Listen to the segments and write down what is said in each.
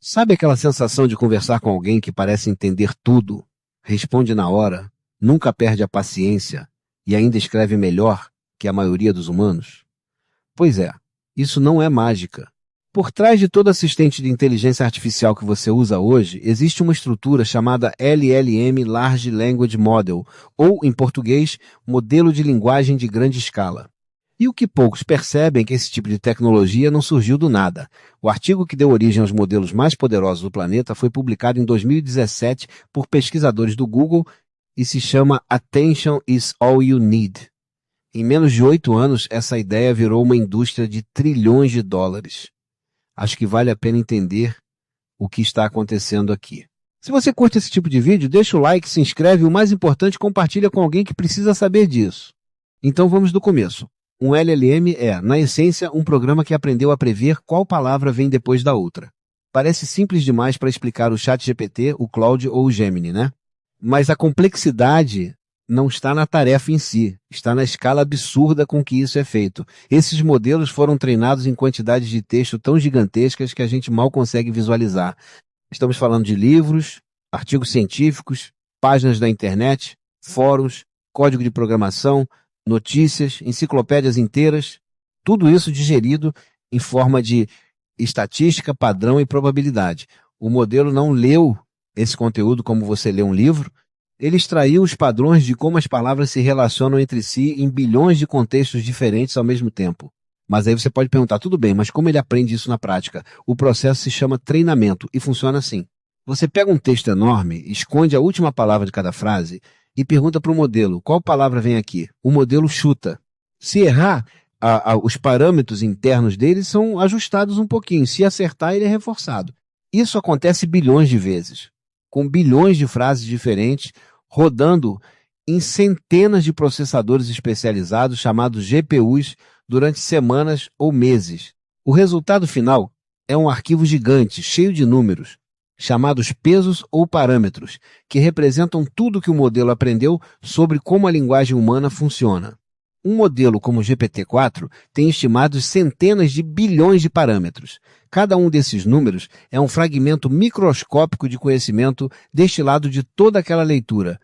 Sabe aquela sensação de conversar com alguém que parece entender tudo, responde na hora, nunca perde a paciência e ainda escreve melhor que a maioria dos humanos? Pois é, isso não é mágica. Por trás de todo assistente de inteligência artificial que você usa hoje, existe uma estrutura chamada LLM Large Language Model, ou, em português, Modelo de Linguagem de Grande Escala. E o que poucos percebem é que esse tipo de tecnologia não surgiu do nada. O artigo que deu origem aos modelos mais poderosos do planeta foi publicado em 2017 por pesquisadores do Google e se chama Attention is All You Need. Em menos de 8 anos, essa ideia virou uma indústria de trilhões de dólares. Acho que vale a pena entender o que está acontecendo aqui. Se você curte esse tipo de vídeo, deixa o like, se inscreve e o mais importante, compartilha com alguém que precisa saber disso. Então vamos do começo. Um LLM é, na essência, um programa que aprendeu a prever qual palavra vem depois da outra. Parece simples demais para explicar o ChatGPT, o Claude ou o Gemini, né? Mas a complexidade não está na tarefa em si, está na escala absurda com que isso é feito. Esses modelos foram treinados em quantidades de texto tão gigantescas que a gente mal consegue visualizar. Estamos falando de livros, artigos científicos, páginas da internet, fóruns, código de programação, notícias, enciclopédias inteiras, tudo isso digerido em forma de estatística, padrão e probabilidade. O modelo não leu esse conteúdo como você lê um livro, ele extraiu os padrões de como as palavras se relacionam entre si em bilhões de contextos diferentes ao mesmo tempo. Mas aí você pode perguntar, tudo bem, mas como ele aprende isso na prática? O processo se chama treinamento e funciona assim. Você pega um texto enorme, esconde a última palavra de cada frase e pergunta para o modelo, qual palavra vem aqui? O modelo chuta. Se errar, os parâmetros internos dele são ajustados um pouquinho. Se acertar, ele é reforçado. Isso acontece bilhões de vezes, com bilhões de frases diferentes, rodando em centenas de processadores especializados chamados GPUs durante semanas ou meses. O resultado final é um arquivo gigante, cheio de números, chamados pesos ou parâmetros, que representam tudo que o modelo aprendeu sobre como a linguagem humana funciona. Um modelo como o GPT-4 tem estimados centenas de bilhões de parâmetros. Cada um desses números é um fragmento microscópico de conhecimento destilado de toda aquela leitura.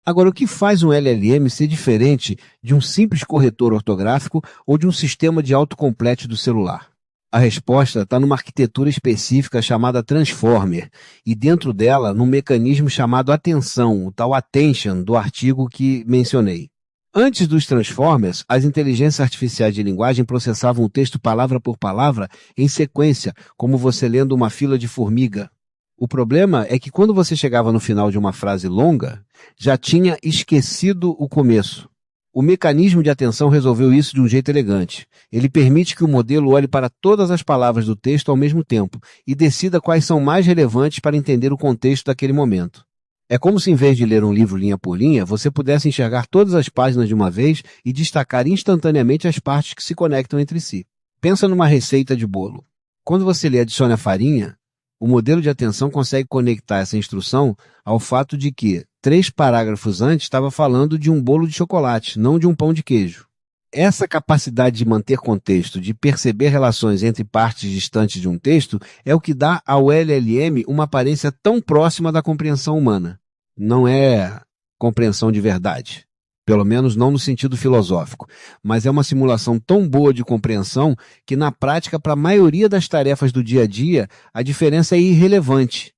Agora, o que faz um LLM ser diferente de um simples corretor ortográfico ou de um sistema de autocomplete do celular? A resposta está numa arquitetura específica chamada Transformer, e dentro dela, num mecanismo chamado atenção, o tal attention do artigo que mencionei. Antes dos Transformers, as inteligências artificiais de linguagem processavam o texto palavra por palavra em sequência, como você lendo uma fila de formiga. O problema é que quando você chegava no final de uma frase longa, já tinha esquecido o começo. O mecanismo de atenção resolveu isso de um jeito elegante. Ele permite que o modelo olhe para todas as palavras do texto ao mesmo tempo e decida quais são mais relevantes para entender o contexto daquele momento. É como se, em vez de ler um livro linha por linha, você pudesse enxergar todas as páginas de uma vez e destacar instantaneamente as partes que se conectam entre si. Pensa numa receita de bolo. Quando você lê adicione a farinha, o modelo de atenção consegue conectar essa instrução ao fato de que 3 parágrafos antes estava falando de um bolo de chocolate, não de um pão de queijo. Essa capacidade de manter contexto, de perceber relações entre partes distantes de um texto, é o que dá ao LLM uma aparência tão próxima da compreensão humana. Não é compreensão de verdade, pelo menos não no sentido filosófico, mas é uma simulação tão boa de compreensão que, na prática, para a maioria das tarefas do dia a dia, a diferença é irrelevante.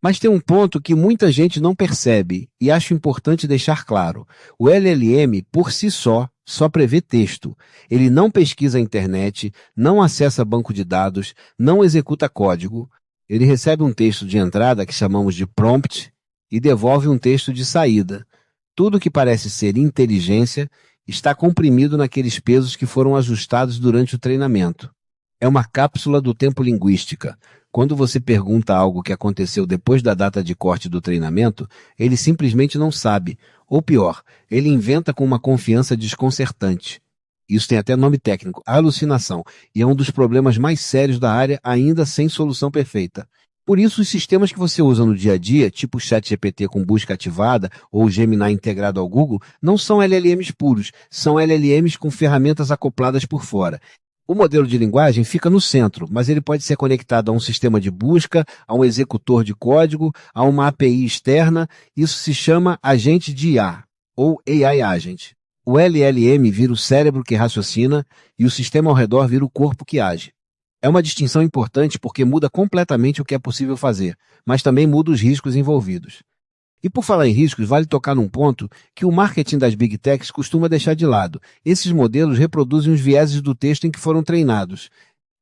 Mas tem um ponto que muita gente não percebe e acho importante deixar claro. O LLM, por si só prevê texto. Ele não pesquisa a internet, não acessa banco de dados, não executa código. Ele recebe um texto de entrada, que chamamos de prompt, e devolve um texto de saída. Tudo que parece ser inteligência está comprimido naqueles pesos que foram ajustados durante o treinamento. É uma cápsula do tempo linguística. Quando você pergunta algo que aconteceu depois da data de corte do treinamento, ele simplesmente não sabe. Ou pior, ele inventa com uma confiança desconcertante. Isso tem até nome técnico, alucinação, e é um dos problemas mais sérios da área, ainda sem solução perfeita. Por isso, os sistemas que você usa no dia a dia, tipo o ChatGPT com busca ativada ou o Gemini integrado ao Google, não são LLMs puros, são LLMs com ferramentas acopladas por fora. O modelo de linguagem fica no centro, mas ele pode ser conectado a um sistema de busca, a um executor de código, a uma API externa. Isso se chama agente de IA, ou AI Agent. O LLM vira o cérebro que raciocina e o sistema ao redor vira o corpo que age. É uma distinção importante porque muda completamente o que é possível fazer, mas também muda os riscos envolvidos. E por falar em riscos, vale tocar num ponto que o marketing das Big Techs costuma deixar de lado. Esses modelos reproduzem os vieses do texto em que foram treinados.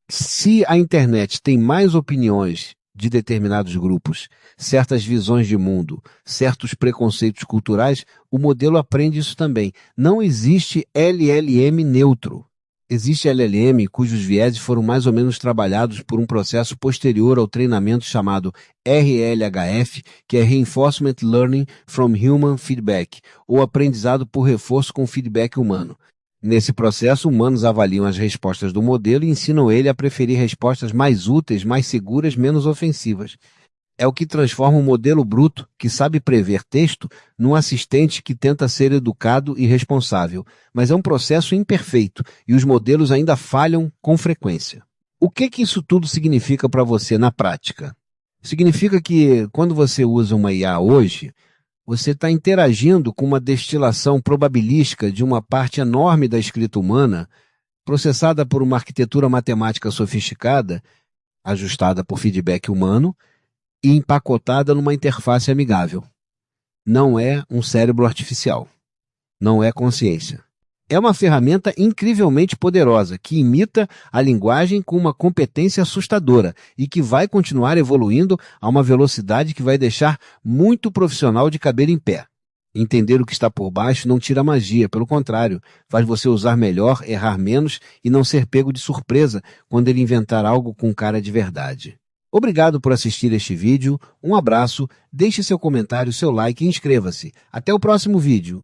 Se a internet tem mais opiniões de determinados grupos, certas visões de mundo, certos preconceitos culturais, o modelo aprende isso também. Não existe LLM neutro. Existe LLM cujos vieses foram mais ou menos trabalhados por um processo posterior ao treinamento chamado RLHF, que é Reinforcement Learning from Human Feedback, ou aprendizado por reforço com feedback humano. Nesse processo, humanos avaliam as respostas do modelo e ensinam ele a preferir respostas mais úteis, mais seguras, menos ofensivas. É o que transforma um modelo bruto, que sabe prever texto, num assistente que tenta ser educado e responsável. Mas é um processo imperfeito e os modelos ainda falham com frequência. O que isso tudo significa para você na prática? Significa que quando você usa uma IA hoje, você está interagindo com uma destilação probabilística de uma parte enorme da escrita humana, processada por uma arquitetura matemática sofisticada, ajustada por feedback humano, e empacotada numa interface amigável. Não é um cérebro artificial. Não é consciência. É uma ferramenta incrivelmente poderosa, que imita a linguagem com uma competência assustadora e que vai continuar evoluindo a uma velocidade que vai deixar muito profissional de cabelo em pé. Entender o que está por baixo não tira magia, pelo contrário, faz você usar melhor, errar menos e não ser pego de surpresa quando ele inventar algo com cara de verdade. Obrigado por assistir este vídeo, um abraço, deixe seu comentário, seu like e inscreva-se. Até o próximo vídeo.